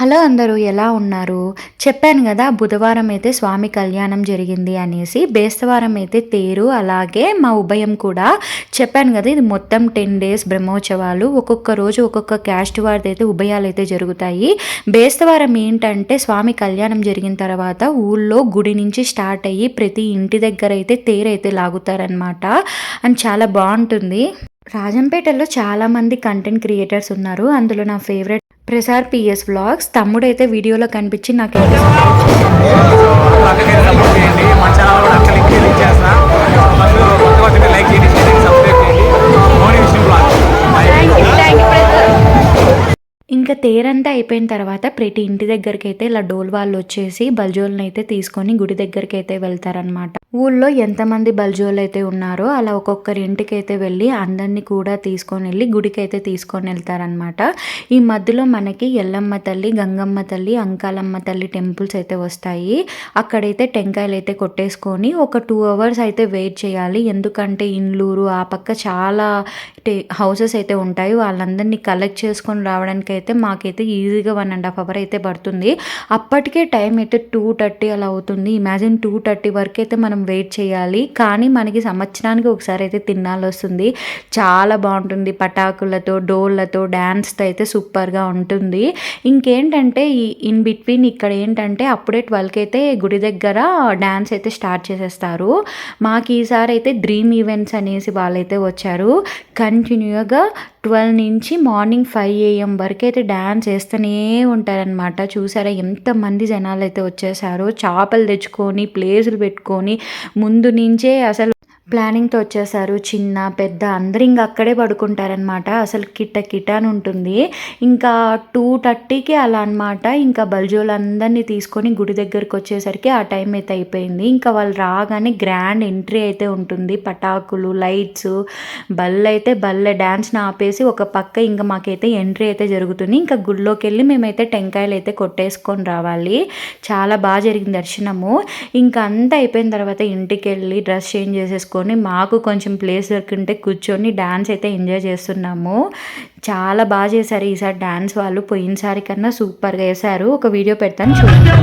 Hello అందరూ ఎలా ఉన్నారు? చెప్పాను గదా! బుధవారం అయితే స్వామి కళ్యాణం జరిగింది అనేసి. బేస్తవారం అయితే తేరు అలాగే మా ఉభయం కూడా చెప్పాను గదా! ఇది మొత్తం 10 డేస్ బ్రహ్మోత్సవాలు. ఒక్కొక్క రోజు ఒక్కొక్క క్యాస్ట్ వారిదైతే ఉభయాలైతే జరుగుతాయి. బేస్తవారం ఏంటంటే స్వామి కళ్యాణం జరిగిన తర్వాత ఊళ్ళో గుడి నుంచి స్టార్ట్ అయ్యి ప్రతి ఇంటి దగ్గరైతే తేరైతే లాగుతారనమాట. అండ్ చాలా బావుంటుంది. రాజంపేటలో చాలామంది కంటెంట్ క్రియేటర్స్ ఉన్నారు. అందులో నా ఫేవరెట్ ప్రసార్ పిఎస్ వ్లాగ్స్. తమ్ముడైతే వీడియోలో కనిపించి నాకైతే సపోర్ట్ చేశాడు. అక్కడికి సపోర్ట్ చేయండి. మన ఛానల్ కూడా అక్క లింక్ చేస్తా. ఫస్ట్ కొత్త కొత్తగా లైక్ చేయండి, షేర్ చేయండి, సబ్స్క్రైబ్ చేయండి. మౌని విష్ణు బ్లాగ్. ఇంకా తేరంతా అయిపోయిన తర్వాత ప్రతి ఇంటి దగ్గరికైతే ఇలా డోల్ వాళ్ళు వచ్చేసి బల్జోలను అయితే తీసుకొని గుడి దగ్గరికి అయితే వెళ్తారనమాట. ఊళ్ళో ఎంతమంది బల్జోలు అయితే ఉన్నారో అలా ఒక్కొక్కరి ఇంటికి అయితే వెళ్ళి అందరినీ కూడా తీసుకొని వెళ్ళి గుడికి అయితే తీసుకొని వెళ్తారనమాట. ఈ మధ్యలో మనకి ఎల్లమ్మ తల్లి, గంగమ్మ తల్లి, అంకాలమ్మ తల్లి టెంపుల్స్ అయితే వస్తాయి. అక్కడైతే టెంకాయలు అయితే కొట్టేసుకొని ఒక 2 అవర్స్ అయితే వెయిట్ చేయాలి. ఎందుకంటే ఇండ్లూరు ఆ పక్క చాలా హౌసెస్ అయితే ఉంటాయి. వాళ్ళందరినీ కలెక్ట్ చేసుకొని రావడానికి అయితే మాకైతే ఈజీగా 1.5 అవర్ అయితే పడుతుంది. అప్పటికే టైం అయితే 2:30 అలా అవుతుంది. ఇమాజిన్ 2:30 వరకు అయితే మనం వెయిట్ చేయాలి. కానీ మనకి సంవత్సరానికి ఒకసారి అయితే తినాలి వస్తుంది. చాలా బాగుంటుంది. పటాకులతో, డోళ్ళతో, డ్యాన్స్తో అయితే సూపర్గా ఉంటుంది. ఇంకేంటంటే ఇన్ బిట్వీన్ ఇక్కడ ఏంటంటే అప్పుడే 12కి అయితే గుడి దగ్గర డ్యాన్స్ అయితే స్టార్ట్ చేసేస్తారు. మాకు ఈసారి అయితే డ్రీమ్ ఈవెంట్స్ అనేసి వాళ్ళైతే వచ్చారు. కంటిన్యూగా 12 నుంచి మార్నింగ్ 5 AM వరకు అయితే డ్యాన్స్ వేస్తూనే ఉంటారనమాట. చూసారా ఎంతమంది జనాలు అయితే వచ్చేసారో. చేపలు తెచ్చుకొని ప్లేసులు పెట్టుకొని ముందు నుంచే అసలు ప్లానింగ్తో వచ్చేసారు. చిన్న పెద్ద అందరూ ఇంకా అక్కడే పడుకుంటారనమాట. అసలు కిట అని ఉంటుంది. ఇంకా 2:30కి అలా అనమాట. ఇంకా బల్జోలందరినీ తీసుకొని గుడి దగ్గరికి వచ్చేసరికి ఆ టైం అయితే అయిపోయింది. ఇంకా వాళ్ళు రాగానే గ్రాండ్ ఎంట్రీ అయితే ఉంటుంది. పటాకులు, లైట్స్, బల్లె డ్యాన్స్ని ఆపేసి ఒక పక్క ఇంకా మాకైతే ఎంట్రీ అయితే జరుగుతుంది. ఇంకా గుడిలోకి వెళ్ళి మేమైతే టెంకాయలు అయితే కొట్టేసుకొని రావాలి. చాలా బాగా జరిగింది దర్శనము. ఇంకా అంతా అయిపోయిన తర్వాత ఇంటికి వెళ్ళి డ్రెస్ చేంజ్ చేసేసుకొని మాకు కొంచెం ప్లేస్ దొరికింటే కూర్చొని డ్యాన్స్ అయితే ఎంజాయ్ చేస్తున్నాము. చాలా బాగా చేశారు ఈసారి డ్యాన్స్ వాళ్ళు. పోయినసారి కన్నా సూపర్గా వేశారు. ఒక వీడియో పెడతాను చూడండి.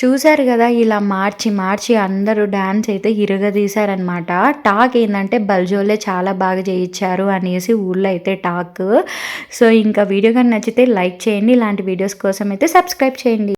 చూశారు కదా, ఇలా మార్చి అందరూ డ్యాన్స్ అయితే ఇరగదీశారనమాట. టాక్ ఏంటంటే బల్జోలే చాలా బాగా చేయించారు అనేసి ఊళ్ళో అయితే టాక్. సో ఇంకా వీడియో కానీ నచ్చితే లైక్ చేయండి. ఇలాంటి వీడియోస్ కోసం అయితే సబ్స్క్రైబ్ చేయండి.